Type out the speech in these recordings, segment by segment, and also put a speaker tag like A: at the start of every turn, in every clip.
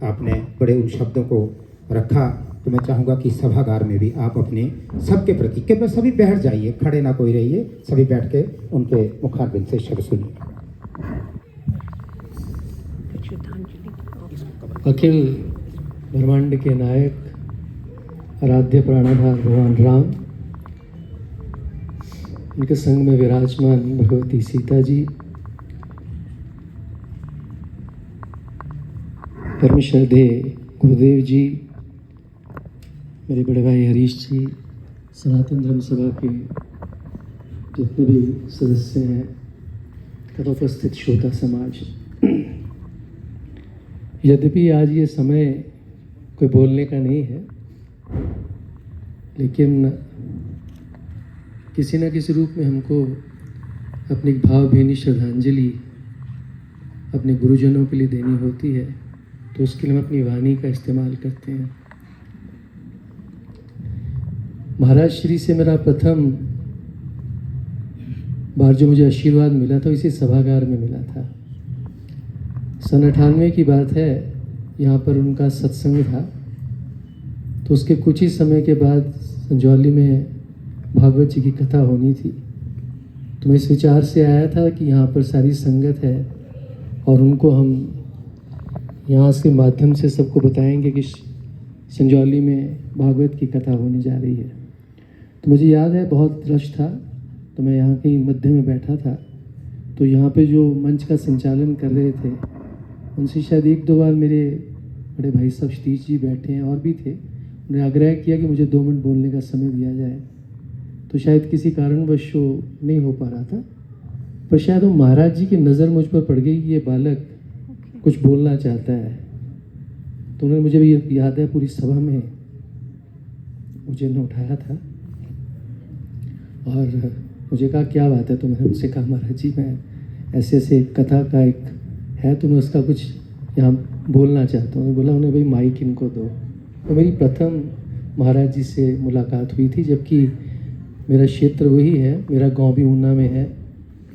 A: आपने बड़े उन शब्दों को रखा, तो मैं चाहूँगा कि सभागार में भी आप अपने सबके प्रति कृपया सभी बैठ जाइए, खड़े ना कोई रहिए, सभी बैठ के उनके मुखारबिंद से शब्द सुनिए।
B: अखिल ब्रह्मांड के नायक आराध्य प्राणाधार भगवान राम, उनके संग में विराजमान भगवती सीता जी, परम श्रद्धेय गुरुदेव जी, मेरे बड़े भाई हरीश जी, सनातन धर्म सभा के जितने भी सदस्य हैं तथा उपस्थित श्रोता समाज। यद्यपि आज ये समय कोई बोलने का नहीं है, लेकिन किसी न किसी रूप में हमको अपनी भावभीनी श्रद्धांजलि अपने गुरुजनों के लिए देनी होती है, तो उसके लिए हम अपनी वाणी का इस्तेमाल करते हैं। महाराज श्री से मेरा प्रथम बार जो मुझे आशीर्वाद मिला था इसी सभागार में मिला था। सन 98 की बात है, यहाँ पर उनका सत्संग था, तो उसके कुछ ही समय के बाद संजौली में भागवत जी की कथा होनी थी। तो मैं इस विचार से आया था कि यहाँ पर सारी संगत है और उनको हम यहाँ के माध्यम से सबको बताएंगे कि संजौली में भागवत की कथा होने जा रही है। तो मुझे याद है बहुत रश था, तो मैं यहाँ के मध्य में बैठा था, तो यहाँ पे जो मंच का संचालन कर रहे थे उनसे शायद एक दो बार मेरे बड़े भाई साहब सतीश जी बैठे हैं और भी थे, उन्होंने आग्रह किया कि मुझे 2 मिनट बोलने का समय दिया जाए। तो शायद किसी कारणवश वो नहीं हो पा रहा था, पर शायद वो महाराज जी की नज़र मुझ पर पड़ गई कि ये बालक कुछ बोलना चाहता है। तो उन्होंने मुझे भी याद है पूरी सभा में मुझे ने उठाया था और मुझे कहा क्या बात है। तो मैंने उनसे कहा महाराज जी मैं ऐसे ऐसे कथा का एक है, तो मैं उसका कुछ यहाँ बोलना चाहता हूँ। बोला उन्हें भाई माइक इनको दो। तो मेरी प्रथम महाराज जी से मुलाकात हुई थी, जबकि मेरा क्षेत्र वही है, मेरा गांव भी ऊना में है,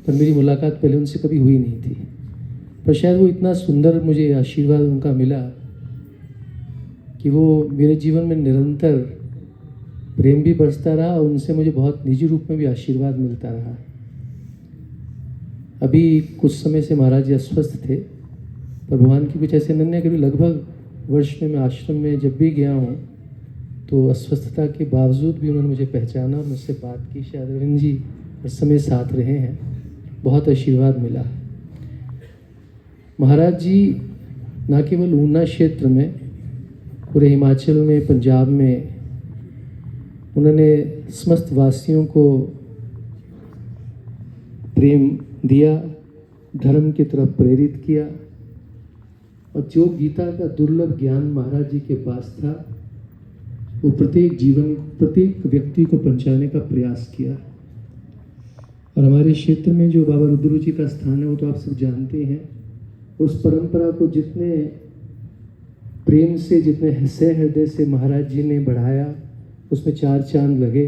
B: पर मेरी मुलाकात पहले उनसे कभी हुई नहीं थी। पर शायद वो इतना सुंदर मुझे आशीर्वाद उनका मिला कि वो मेरे जीवन में निरंतर प्रेम भी बरसता रहा और उनसे मुझे बहुत निजी रूप में भी आशीर्वाद मिलता रहा। अभी कुछ समय से महाराज जी अस्वस्थ थे, पर भगवान की कुछ ऐसे अनन्य कभी लगभग वर्ष में मैं आश्रम में जब भी गया हूँ तो अस्वस्थता के बावजूद भी उन्होंने मुझे पहचाना और मुझसे बात की। शायद अरविंद जी हर समय साथ रहे हैं, बहुत आशीर्वाद मिला। महाराज जी न केवल ऊना क्षेत्र में, पूरे हिमाचल में, पंजाब में उन्होंने समस्त वासियों को प्रेम दिया, धर्म की तरफ प्रेरित किया, और जो गीता का दुर्लभ ज्ञान महाराज जी के पास था वो प्रत्येक व्यक्ति को पहुंचाने का प्रयास किया। और हमारे क्षेत्र में जो बाबा रुद्र जी का स्थान है वो तो आप सब जानते हैं। उस परंपरा को जितने प्रेम से, जितने हृदय से महाराज जी ने बढ़ाया, उसमें 4 चांद लगे,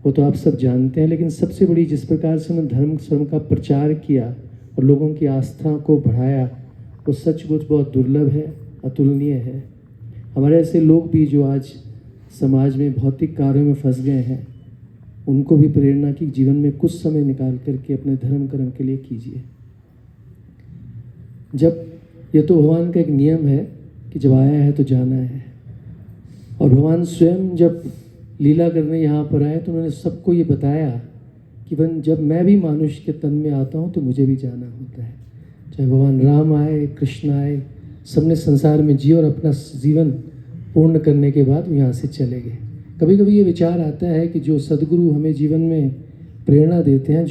B: वो तो आप सब जानते हैं। लेकिन सबसे बड़ी जिस प्रकार से उन्होंने धर्म का प्रचार किया और लोगों की आस्था को बढ़ाया, वो सचमुच बहुत दुर्लभ है, अतुलनीय है। हमारे ऐसे लोग भी जो आज समाज में भौतिक कार्यों में फंस गए हैं, उनको भी प्रेरणा की जीवन में कुछ समय निकाल करके अपने धर्म कर्म के लिए कीजिए। जब ये तो भगवान का एक नियम है कि जब आया है तो जाना है, और भगवान स्वयं जब लीला करने यहाँ पर आए तो उन्होंने सबको ये बताया कि जब मैं भी मानुष के तन में आता हूँ तो मुझे भी जाना होता है। चाहे भगवान राम आए, कृष्ण आए, सबने संसार में जिए और अपना जीवन पूर्ण करने के बाद वो यहाँ से चले गए। कभी कभी ये विचार आता है कि जो सदगुरु हमें जीवन में प्रेरणा देते हैं,